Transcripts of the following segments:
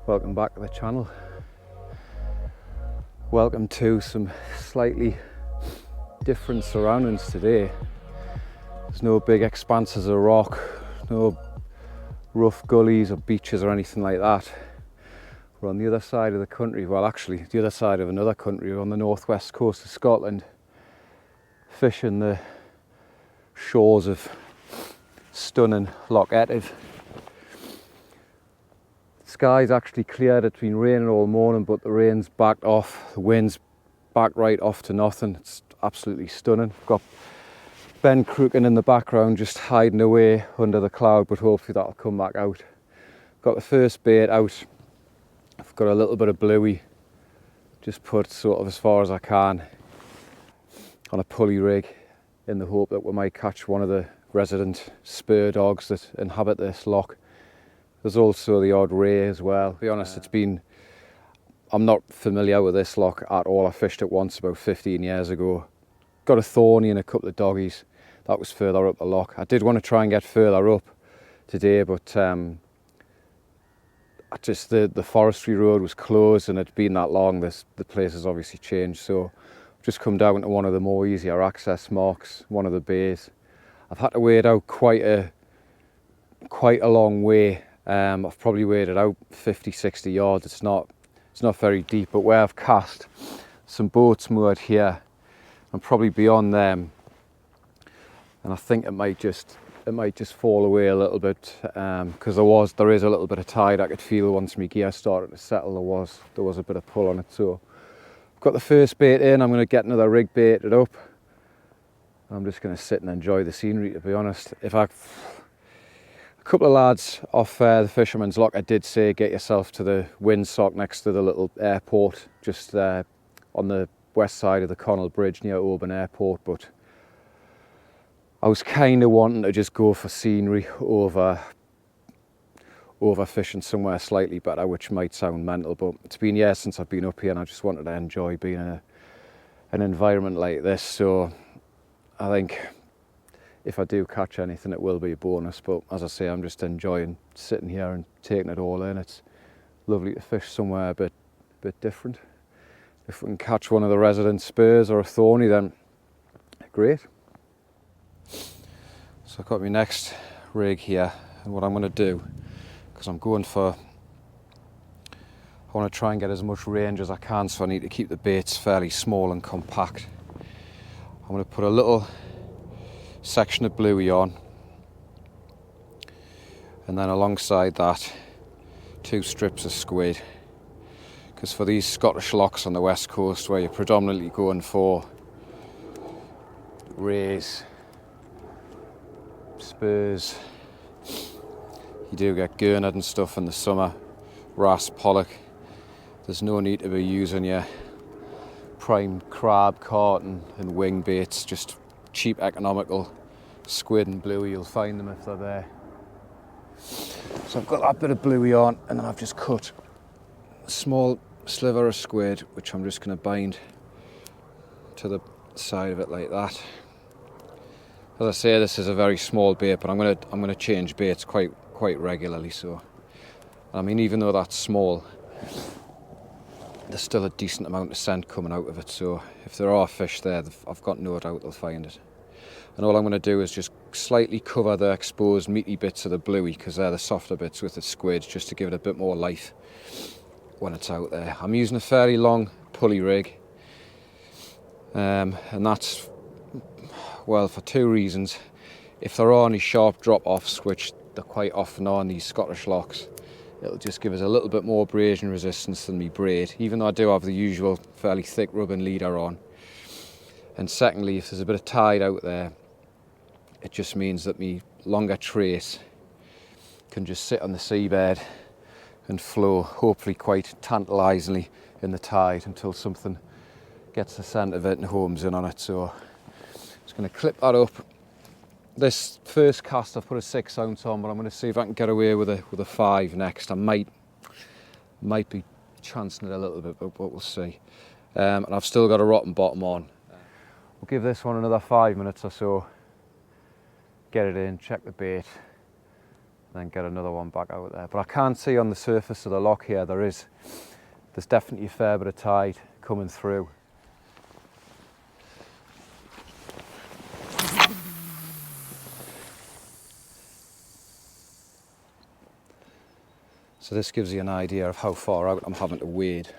Welcome back to the channel. Welcome to some slightly different surroundings today. There's no big expanses of rock, no rough gullies or beaches or anything like that. We're on the other side of the country, well actually the other side of another country. We're on the northwest coast of Scotland, fishing the shores of stunning Loch Etive. Sky's actually cleared. It's been raining all morning, but the rain's backed off, the wind's backed right off to nothing. It's absolutely stunning. We've got Ben Crookin in the background just hiding away under the cloud, but hopefully that'll come back out. Got the first bait out. I've got a little bit of bluey, just put sort of as far as I can on a pulley rig in the hope that we might catch one of the resident spur dogs that inhabit this loch. There's also the odd ray as well. To be honest, I'm not familiar with this loch at all. I fished it once about 15 years ago. Got a thorny and a couple of doggies. That was further up the loch. I did want to try and get further up today, but the forestry road was closed and it'd been that long. The place has obviously changed, so I've just come down to one of the more easier access marks, one of the bays. I've had to wade out quite a long way. I've probably waded out 50-60 yards. It's not very deep, but where I've cast some boats moored here and probably beyond them, and I think it might just fall away a little bit because there is a little bit of tide I could feel once my gear started to settle. There was a bit of pull on it, so I've got the first bait in. I'm going to get another rig baited up. I'm just going to sit and enjoy the scenery, to be honest. A couple of lads off the Fisherman's Loch, I did say get yourself to the windsock next to the little airport, just on the west side of the Connell Bridge near Oban Airport, but I was kind of wanting to just go for scenery over fishing somewhere slightly better, which might sound mental, but it's been years since I've been up here and I just wanted to enjoy being in an environment like this. So I think if I do catch anything, it will be a bonus, but as I say, I'm just enjoying sitting here and taking it all in. It's lovely to fish somewhere a bit different. If we can catch one of the resident spurs or a thorny, then great. So I've got my next rig here, and what I'm going to do, because I want to try and get as much range as I can, so I need to keep the baits fairly small and compact. I'm going to put a little section of bluey on, and then alongside that 2 strips of squid, because for these Scottish lochs on the west coast where you're predominantly going for rays, spurs, you do get gurnard and stuff in the summer, wrasse, pollock. There's no need to be using your prime crab, carton and wing baits, just cheap, economical squid and bluey. You'll find them if they're there. So I've got that bit of bluey on, and then I've just cut a small sliver of squid, which I'm just going to bind to the side of it like that. As I say, this is a very small bait, but I'm going to change baits quite regularly. So, I mean, even though that's small, there's still a decent amount of scent coming out of it, so if there are fish there, I've got no doubt they'll find it. And all I'm going to do is just slightly cover the exposed meaty bits of the bluey, because they're the softer bits with the squid, just to give it a bit more life when it's out there. I'm using a fairly long pulley rig, and that's, well, for 2 reasons. If there are any sharp drop-offs, which they're quite often on these Scottish lochs. It'll just give us a little bit more abrasion resistance than me braid, even though I do have the usual fairly thick rubbing leader on. And secondly, if there's a bit of tide out there, it just means that me longer trace can just sit on the seabed and flow, hopefully quite tantalisingly in the tide until something gets the scent of it and homes in on it. So I'm just going to clip that up. This first cast I've put a 6 ounce on, but I'm going to see if I can get away with a 5 next. I might be chancing it a little bit, but we'll see. And I've still got a rotten bottom on. We'll give this one another 5 minutes or so, get it in, check the bait, then get another one back out there. But I can see on the surface of the loch here there's definitely a fair bit of tide coming through. So this gives you an idea of how far out I'm having to wade.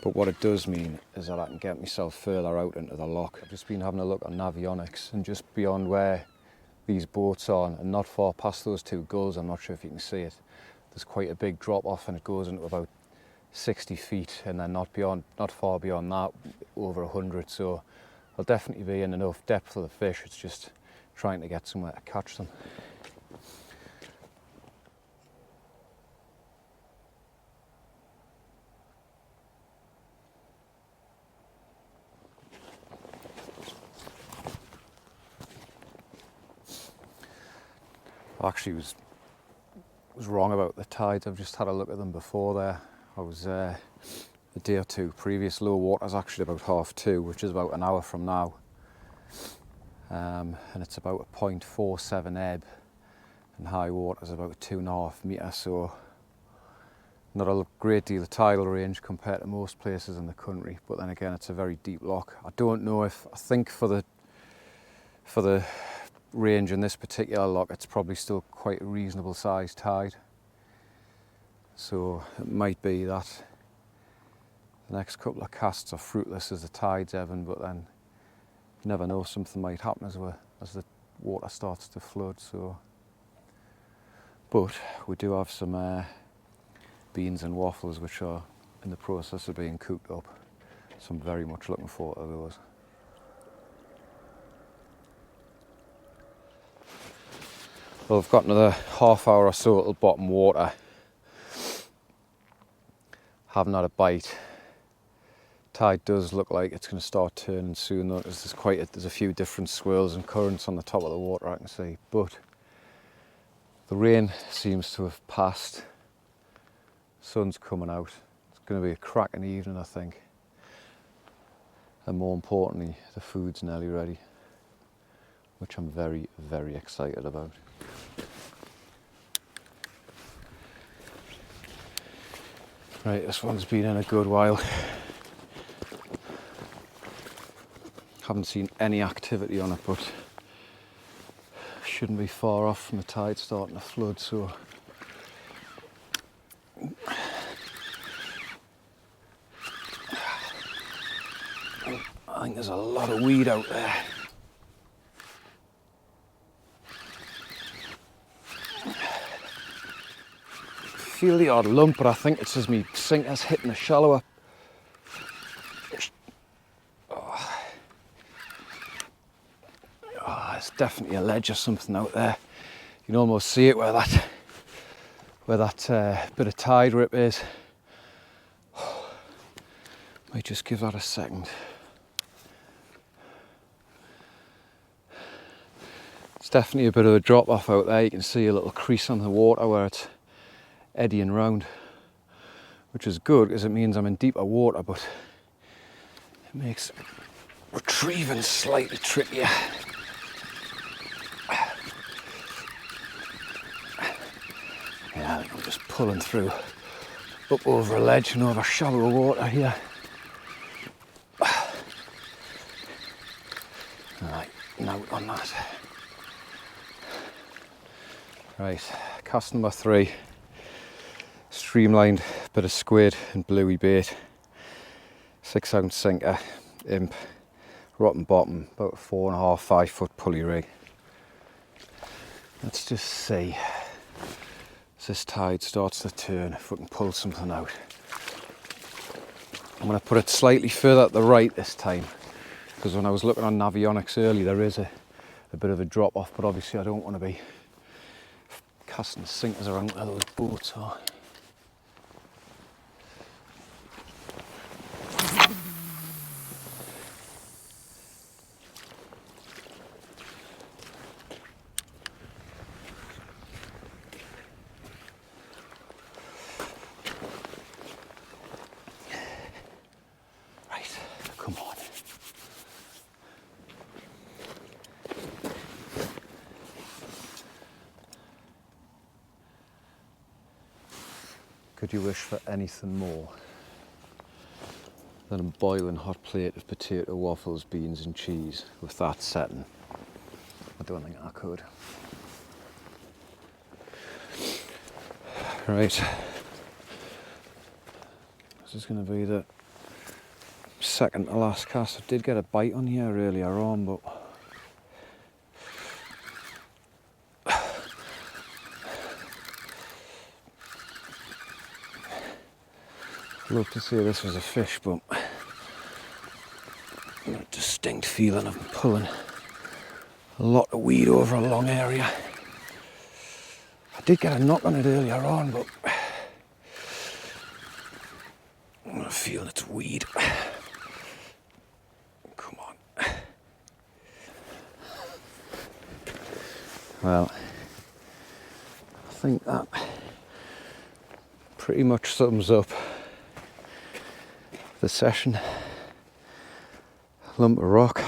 But what it does mean is that I can get myself further out into the loch. I've just been having a look on Navionics, and just beyond where these boats are and not far past those 2 gulls, I'm not sure if you can see it, there's quite a big drop off and it goes into about 60 feet, and then not far beyond that, over 100. So I'll definitely be in enough depth for the fish. It's just trying to get somewhere to catch them. I actually was wrong about the tides. I've just had a look at them before there. I was a day or two previous. Low water's actually about 2:30, which is about an hour from now. And it's about a 0.47 ebb, and high water's about 2.5 metres, so not a great deal of tidal range compared to most places in the country. But then again, it's a very deep loch. I don't know if, I think for the range in this particular loch, it's probably still quite a reasonable sized tide. So it might be that the next couple of casts are fruitless as the tide's ebbing, but then you never know, something might happen as the water starts to flood. So, but we do have some beans and waffles which are in the process of being cooked up, so I'm very much looking forward to those. Well, I've got another half hour or so at bottom water. Haven't had a bite. Tide does look like it's going to start turning soon, though. There's a few different swirls and currents on the top of the water, I can see. But the rain seems to have passed. Sun's coming out. It's going to be a cracking evening, I think. And more importantly, the food's nearly ready, which I'm very, very excited about. Right, this one's been in a good while. Haven't seen any activity on it, but shouldn't be far off from the tide starting to flood, so I think there's a lot of weed out there. Feel the odd lump, but I think it's as me sinker's hitting the shallower. There's definitely a ledge or something out there. You can almost see it where that bit of tide rip is. Might just give that a second. It's definitely a bit of a drop off out there. You can see a little crease on the water where it's eddying round, which is good because it means I'm in deeper water, but it makes retrieving slightly trickier. Yeah, I think I'm just pulling through up over a ledge and over shallower water here. Right, note on that. Right, cast number 3. Streamlined bit of squid and bluey bait. 6 ounce sinker, imp, rotten bottom, about a 4.5, 5 foot pulley rig. Let's just see, as this tide starts to turn, if we can pull something out. I'm going to put it slightly further to the right this time, because when I was looking on Navionics earlier, there is a bit of a drop off, but obviously I don't want to be casting sinkers around where those boats are. Come on. Could you wish for anything more than a boiling hot plate of potato waffles, beans and cheese with that setting? I don't think I could. Right. This is going to be the second to last cast. I did get a bite on here earlier on, but I'd love to say this was a fish, but I've got a distinct feeling of pulling a lot of weed over a long area. I did get a knock on it earlier on, but I'm feeling it's weed. Come on. Well, I think that pretty much sums up the session. Lump of rock.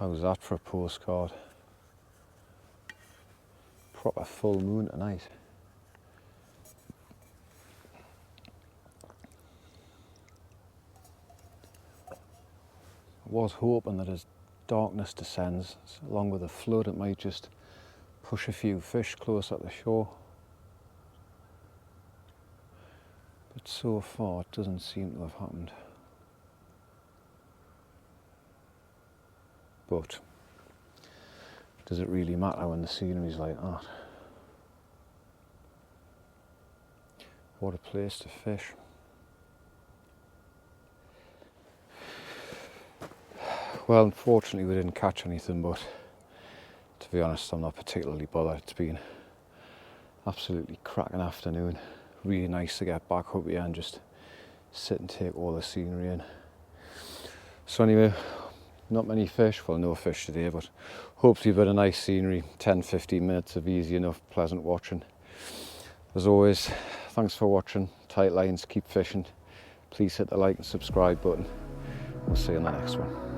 How's that for a postcard? Proper full moon tonight. I was hoping that as darkness descends, along with the flood, it might just push a few fish closer to the shore. But so far it doesn't seem to have happened. But does it really matter when the scenery's like that? What a place to fish. Well, unfortunately we didn't catch anything, but to be honest, I'm not particularly bothered. It's been absolutely cracking afternoon. Really nice to get back up here and just sit and take all the scenery in. So anyway, not many fish, well no fish today, but hopefully a bit of nice scenery, 10-15 minutes of easy enough, pleasant watching. As always, thanks for watching. Tight lines, keep fishing. Please hit the like and subscribe button. We'll see you in the next one.